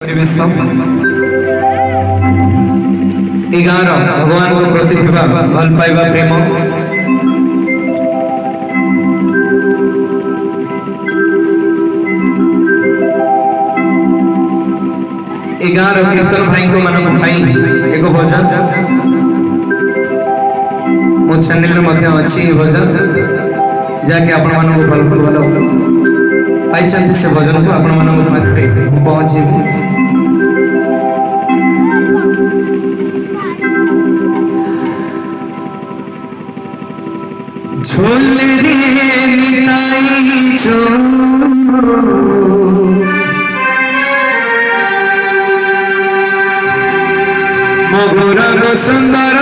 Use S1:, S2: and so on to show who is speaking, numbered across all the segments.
S1: परिवेश ए गाँव भगवान को प्रति भल पाइबा प्रेम ए गाँव कीर्तन भाई को मान एक भजन मो चैनल में अच्छी भजन जहाँकि आपण भल भल पाई से भजन को आपण पहुँचे झोल रे निताई जो मगुरग सुंदर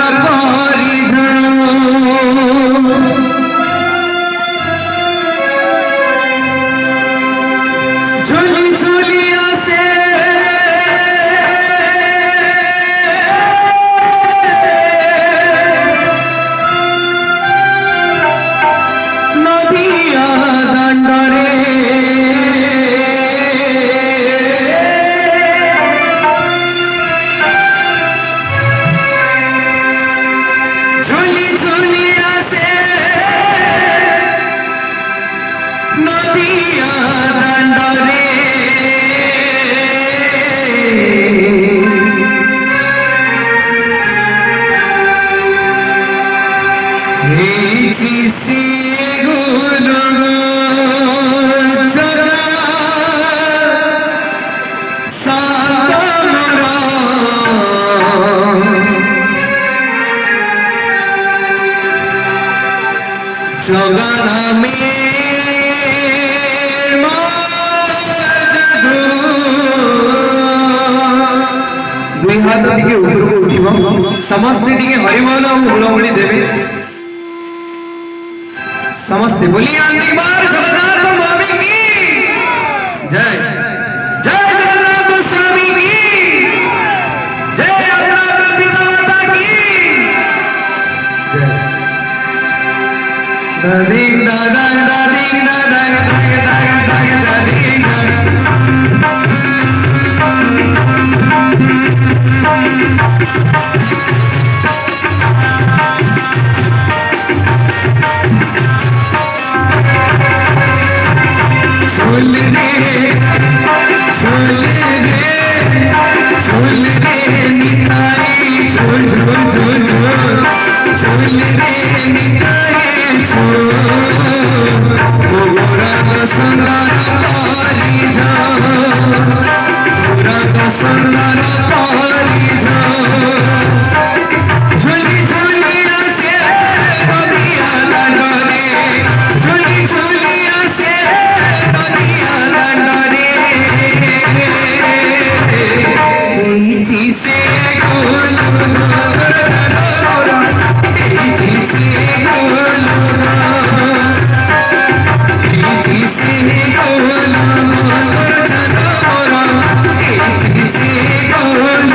S1: दुई हाथ टे ऊपर को उठिब समस्ते टे हरिबोल हुलहुली देवे समस्ते बोलिए अंतिम बार जगन्नाथ स्वामी की जय जय जगन्नाथ स्वामी की जय अपना पिता माता की जय दादी दादा दादी दादा दादा दादी झोल रे निताई झोल झोल झोल झोल झोल रे निताई झोल गोरग सुंदर पाली झोल गोरग सुंदर पाली झोल झोली झोलिया से नदिया लंडरे झोली झोलिया से नदिया लंडरे जी से गोल जी से गोल जी से गोल जी से गोल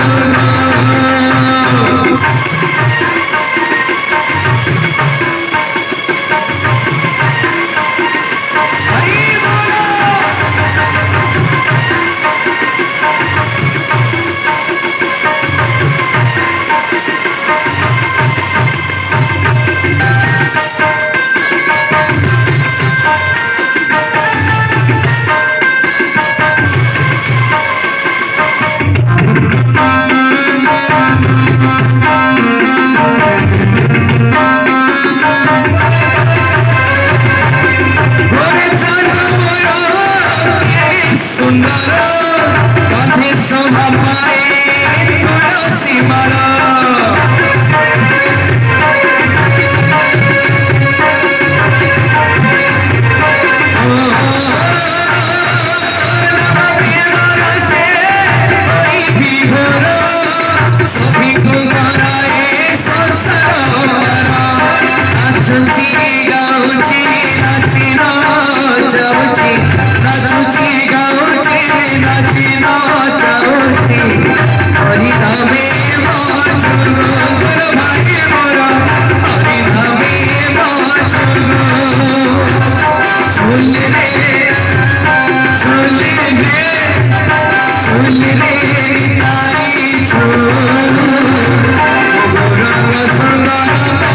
S1: গৌরাঙ্গ সুন্দর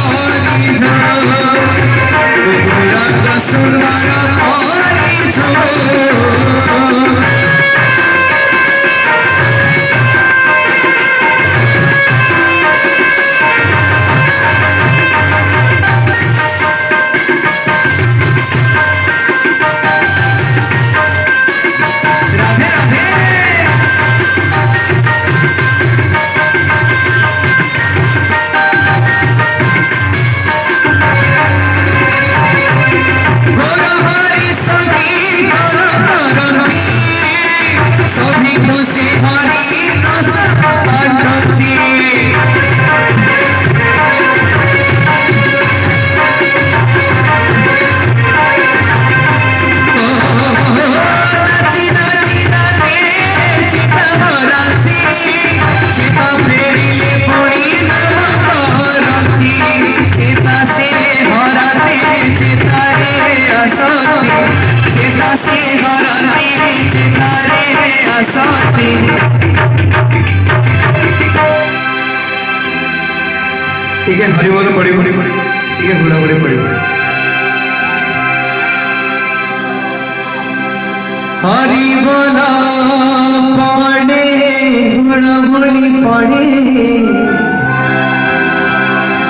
S1: পরিছ গৌরাঙ্গ সুন্দর পরিছ ठीक है हरिबोल पड़ो ठीक है हुड़ाहुड़ी पड़ो हरिबोल पड़े हुड़ाहुड़ी पड़े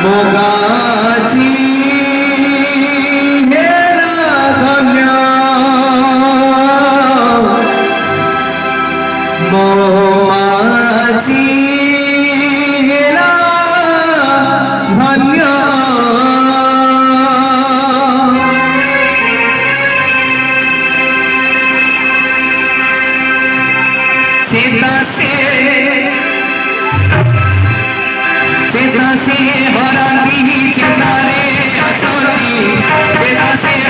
S1: मोगाची हेला धन्य मोमाची हेला धन्य चेता से हराती चेता रे असोती चेता से